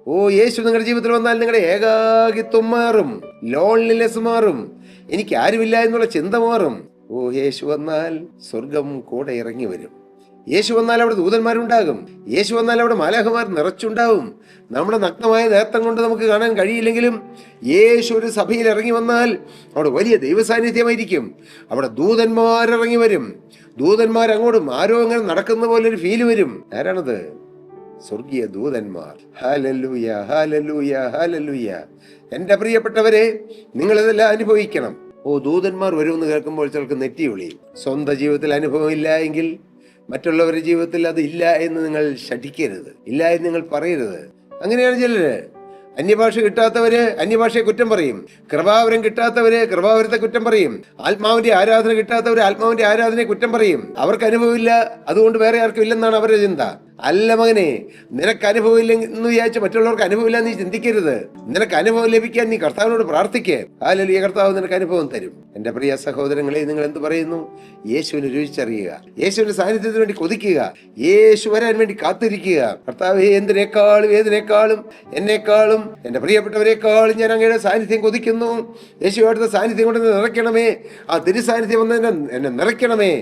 യേശു നിങ്ങളുടെ ജീവിതത്തിൽ വന്നാൽ നിങ്ങളുടെ ഏകാകിത്വം മാറും, ലോൺലിനെസ് മാറും, എനിക്ക് ആരുമില്ല എന്നുള്ള ചിന്ത മാറും. യേശു വന്നാൽ സ്വർഗം കൂടെ ഇറങ്ങി വരും. യേശു വന്നാൽ അവിടെ ദൂതന്മാരുണ്ടാകും. യേശു വന്നാൽ അവിടെ മാലാഖമാർ നിറച്ചുണ്ടാവും. നമ്മുടെ നഗ്നമായ നേത്രം കൊണ്ട് നമുക്ക് കാണാൻ കഴിയില്ലെങ്കിലും യേശു ഒരു സഭയിൽ ഇറങ്ങി വന്നാൽ അവിടെ വലിയ ദൈവസാന്നിധ്യമായിരിക്കും. അവിടെ ദൂതന്മാരിറങ്ങി വരും. ദൂതന്മാർ അങ്ങോട്ടും ആരോ അങ്ങനെ നടക്കുന്ന പോലെ ഒരു ഫീല് വരും. ആരാണത്? സ്വർഗീയ ദൂതന്മാർ. Hallelujah, hallelujah, hallelujah. എൻ്റെ പ്രിയപ്പെട്ടവരെ, നിങ്ങളിതെല്ലാം അനുഭവിക്കണം. ദൂതന്മാർ വരുമെന്ന് കേൾക്കുമ്പോൾ ചിലർക്ക് നെറ്റി വിളി. സ്വന്തം ജീവിതത്തിൽ അനുഭവം ഇല്ല എങ്കിൽ മറ്റുള്ളവരുടെ ജീവിതത്തിൽ അത് ഇല്ല എന്ന് നിങ്ങൾ ശഠിക്കരുത്, ഇല്ല എന്ന് നിങ്ങൾ പറയരുത്. അങ്ങനെയാണ് ചിലര്. അന്യഭാഷ കിട്ടാത്തവര് അന്യഭാഷയെ കുറ്റം പറയും, കൃപാവരം കിട്ടാത്തവര് കൃപാവരത്തെ കുറ്റം പറയും, ആത്മാവിന്റെ ആരാധന കിട്ടാത്തവര് ആത്മാവിന്റെ ആരാധനയെ കുറ്റം പറയും. അവർക്ക് അനുഭവമില്ല, അതുകൊണ്ട് വേറെ ആർക്കും ഇല്ലെന്നാണ് അവരുടെ ചിന്ത. അല്ല മകനെ, നിനക്ക് അനുഭവം ഇല്ലെന്ന് വിചാരിച്ച് മറ്റുള്ളവർക്ക് അനുഭവമില്ല നീ ചിന്തിക്കരുത്. നിനക്ക് അനുഭവം ലഭിക്കാൻ നീ കർത്താവിനോട് പ്രാർത്ഥിക്കേ. ഹല്ലേലൂയ, കർത്താവ് നിനക്ക് അനുഭവം തരും. എൻ്റെ പ്രിയ സഹോദരങ്ങളെ, നിങ്ങൾ എന്ത് പറയുന്നു? യേശുവിനെ രുചിച്ചറിയുക, യേശുവിന്റെ സാന്നിധ്യത്തിന് വേണ്ടി കൊതിക്കുക, യേശു വരാൻ വേണ്ടി കാത്തിരിക്കുക. കർത്താവേ, എന്തിനേക്കാളും ഏതിനേക്കാളും എന്നെക്കാളും എൻ്റെ പ്രിയപ്പെട്ടവരെക്കാളും ഞാൻ അങ്ങയുടെ സാന്നിധ്യം കൊതിക്കുന്നു. യേശു അവിടുത്തെ സാന്നിധ്യം കൊണ്ട് നിറയ്ക്കണമേ. ആ തിരുസാന്നിധ്യം വന്ന് എന്നെ നിറയ്ക്കണമേ.